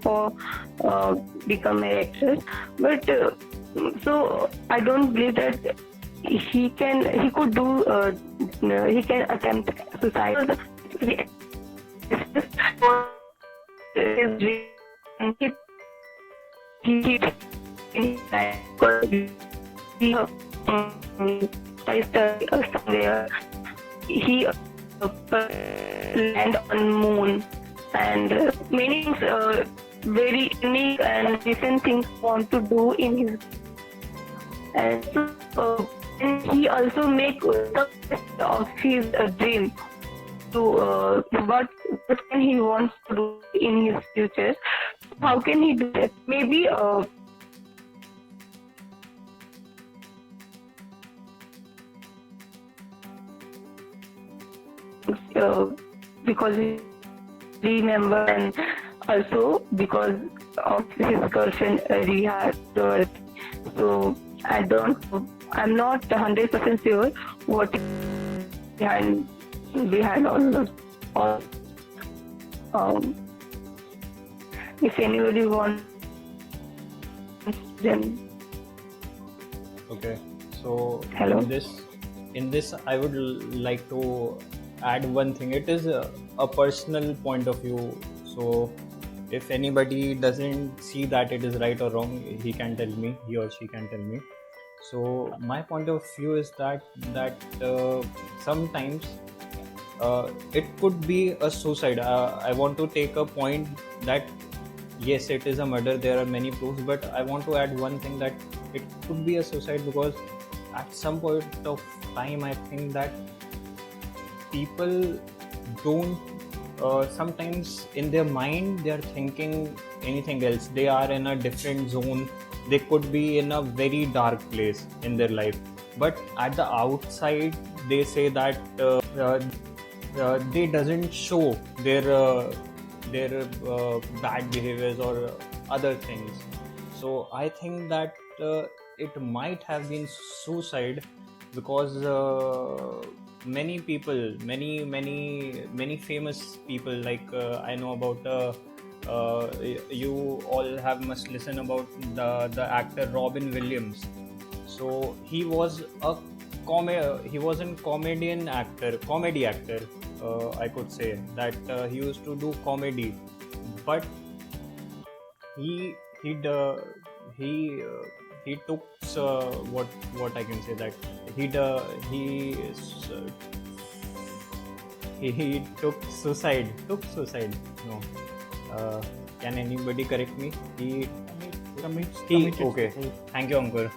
for become an actress. But so I don't believe that he could do he can attempt suicide. He his dream. He somewhere he land on moon and many things very unique and different things want to do in his and so and he also make the best of his dream to what can he wants to do in his future. How can he do that? Maybe because he remember and also because of his girlfriend Riha. So I'm not 100% sure what is behind all um, if anybody wants then Okay, so hello. in this I would like to add one thing. It is a personal point of view. So if anybody doesn't see that it is right or wrong, he can tell me, he or she can tell me. So my point of view is that sometimes it could be a suicide. I want to take a point that yes, it is a murder. There are many proofs, but I want to add one thing that it could be a suicide because at some point of time, I think that people don't. Sometimes in their mind they are thinking anything else. They are in a different zone. They could be in a very dark place in their life, but at the outside they say that they doesn't show their bad behaviors or other things. So I think that it might have been suicide because many people, many famous people, like I know about you all have must listen about the actor Robin Williams. So he was a comedy actor. I could say that he used to do comedy, but he he uh, he he took what I can say that he uh, he uh, he took suicide. No, can anybody correct me? Committed Okay. suicide. Thank you, Ankur.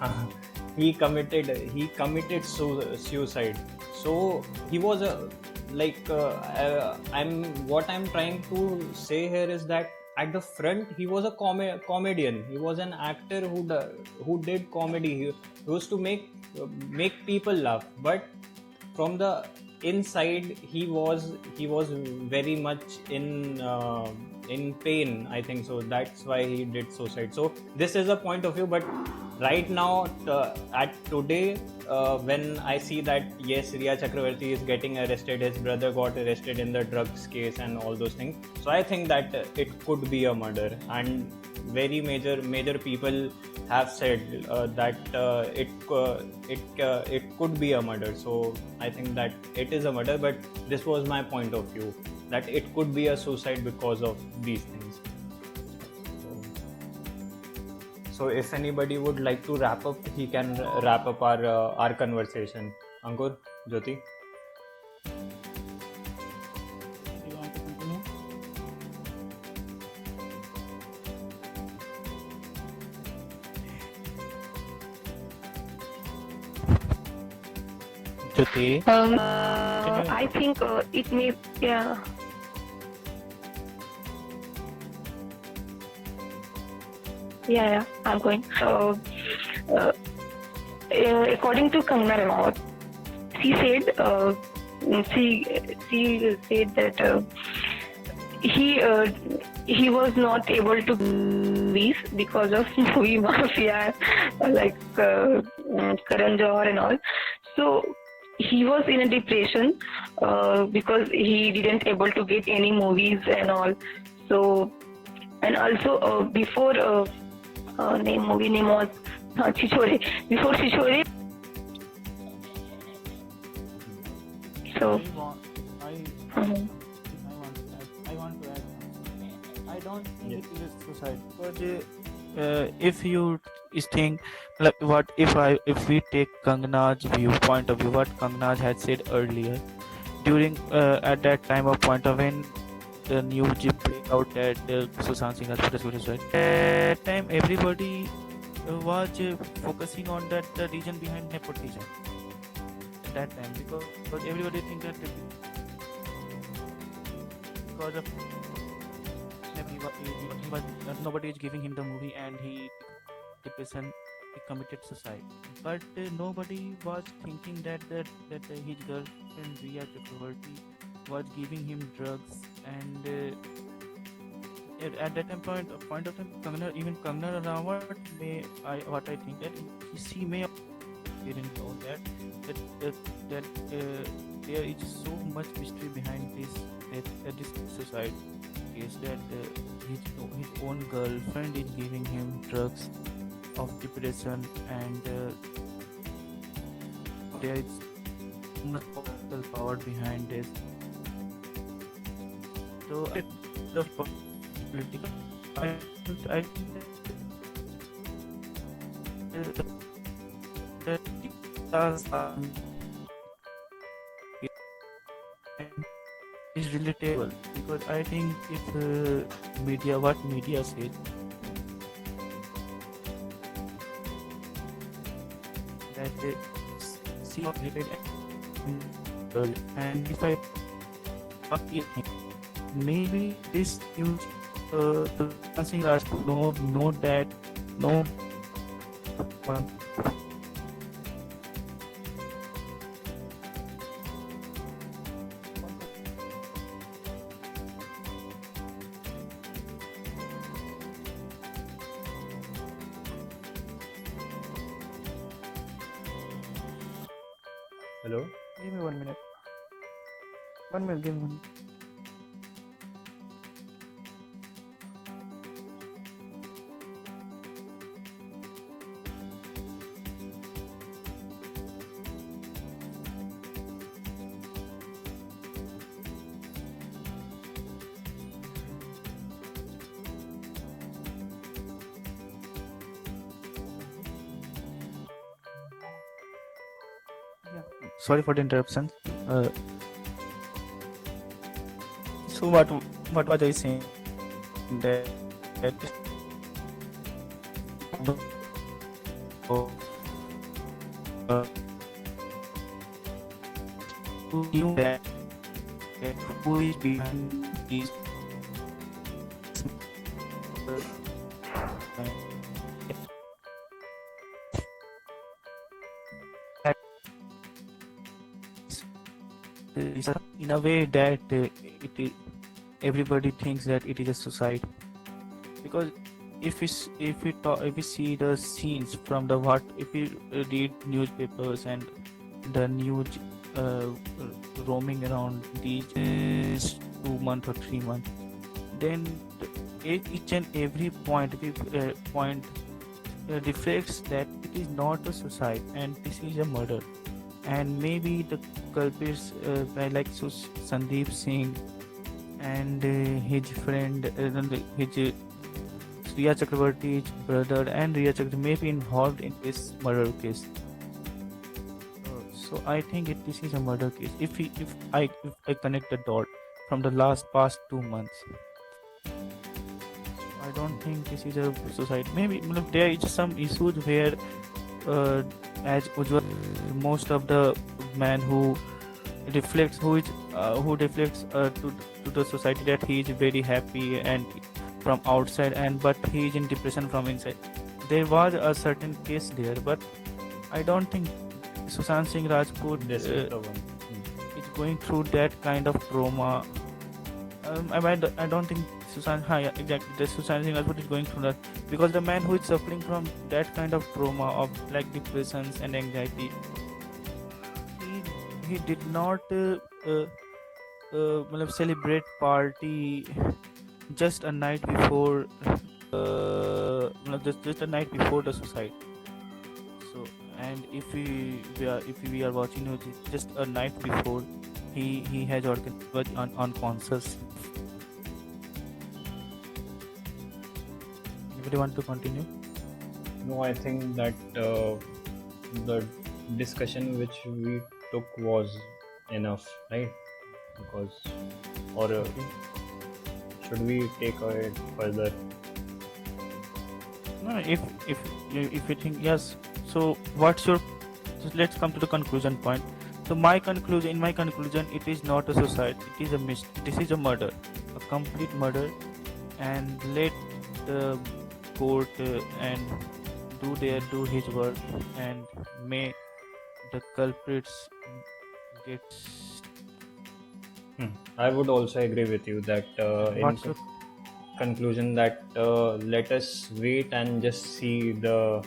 He committed suicide. So he was a like I'm trying to say here is that at the front he was a comedian. He was an actor who did comedy. He used to make people laugh, but from the inside he was very much in pain, I think. So that's why he did suicide. So this is a point of view, but right now at today when I see that yes, Riya Chakravarti is getting arrested, his brother got arrested in the drugs case and all those things, so I think that it could be a murder. And very major people have said that it could be a murder. So I think that it is a murder, but this was my point of view, that it could be a suicide because of these things. So if anybody would like to wrap up, he can wrap up our conversation. Ankur, Jyoti. Do you want to continue? Jyoti, I think it may yeah. Yeah, I'm going. According to Kangana Ranaut, she said she said that he was not able to movies because of movie mafia like Karan Johar and all. So he was in a depression because he didn't able to get any movies and all. So and also before movie name was Chichore. Before Chichore, so. I want, I, Mhm. I want to add something. I don't think Yes. it is suicide because if you is think like what if we take Kangana's point of view, what Kangana had said earlier during at that time of point of when the news break out that Sushant Singh Rajput has committed suicide. At that time, everybody was focusing on that the reason behind nepotism. At that time, because everybody think that because of he was nobody is giving him the movie and he depression he committed suicide. But nobody was thinking that his girlfriend Riya Chakravarti was giving him drugs and at that point of time Kangana Ranaut may what I think that she may have didn't know that there is so much mystery behind this suicide case that his own girlfriend is giving him drugs of depression and there is much political power behind this. So the political I think that does is relatable because I think if what media says that they see of related and if I maybe this news something us know that no Hello? give me 1 minute. 1 minute, give me 1 minute. Sorry for the interruption. So what was I saying? That who knew that who is behind these in a way that everybody thinks that it is a suicide because if we see the scenes from the if we read newspapers and the news roaming around these 2 months or 3 months, then each and every point reflects that it is not a suicide and this is a murder. And maybe the culprits like Sandeep Singh and his friend, his Riya Chakravarti's brother and Riya Chakravarti may be involved in this murder case. So I think this is a murder case. If I connect the dot from the past 2 months, I don't think this is a suicide. Maybe there is some issues where as usual most of the man who reflects to the society that he is very happy and from outside but he is in depression from inside. There was a certain case there, but I don't think Sushant Singh Rajput This is the one. is going through that kind of trauma. I don't think the Sushant Singh Rajput is going through that because the man who is suffering from that kind of trauma of like depressions and anxiety, he did not celebrate party just a night before, no, just a night before the suicide. So, and if we are watching it just a night before, he has was unconscious. Anybody want to continue? No, I think that the discussion which we took was enough, right? Because, or should we take it further? No, if you think yes, so what's your? Just let's come to the conclusion point. So in my conclusion, it is not a suicide. It is a this is a murder, a complete murder, and let the court and do his work, and may the culprits get. I would also agree with you that in What's your conclusion that let us wait and just see the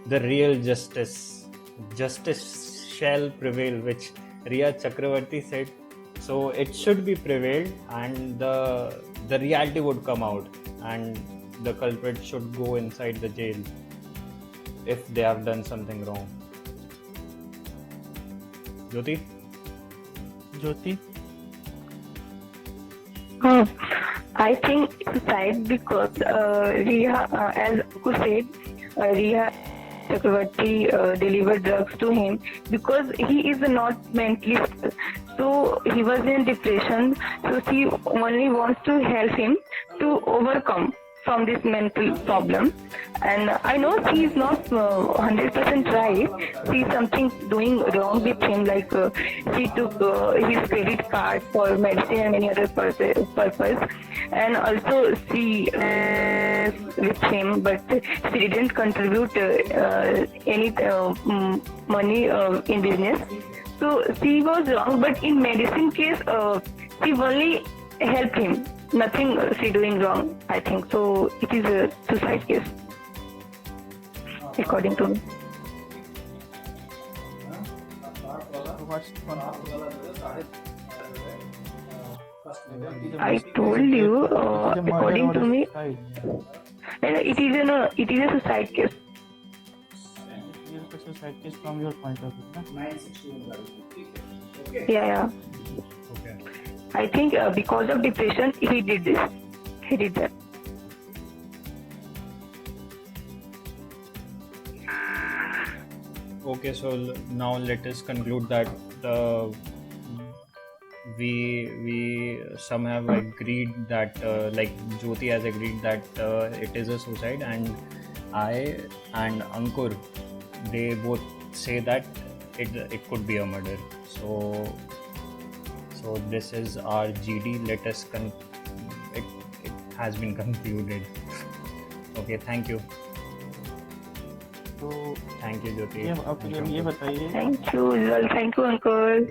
real justice. Justice shall prevail, which Riya Chakravarti said. So it should be prevailed, and the reality would come out, and the culprit should go inside the jail if they have done something wrong. Jyoti? Jyoti? I think suicide because Riya, as Ankur said, Riya Chakravarti delivered drugs to him because he is not mentally stable. So he was in depression. So she only wants to help him to overcome from this mental problem. And I know she is not 100% right. She is something doing wrong with him, like she took his credit card for medicine and many other purpose. And also she with him, but she didn't contribute any money in business. So she was wrong, but in medicine case, she only helped him. Nothing she doing wrong, I think. So it is a suicide case, according to me. I told you, according to me, it is a suicide case. Suicide case from your point of view. Yeah. Okay. I think because of depression, he did this. He did that. Okay, so now let us conclude that we some have agreed that like Jyoti has agreed that it is a suicide, and I and Ankur, they both say that it could be a murder. So this is our GD. Let us it has been concluded. Okay, thank you. तो Thank you, Jyoti. ये बताइए Thank you, Ujjwal. Thank you, Uncle.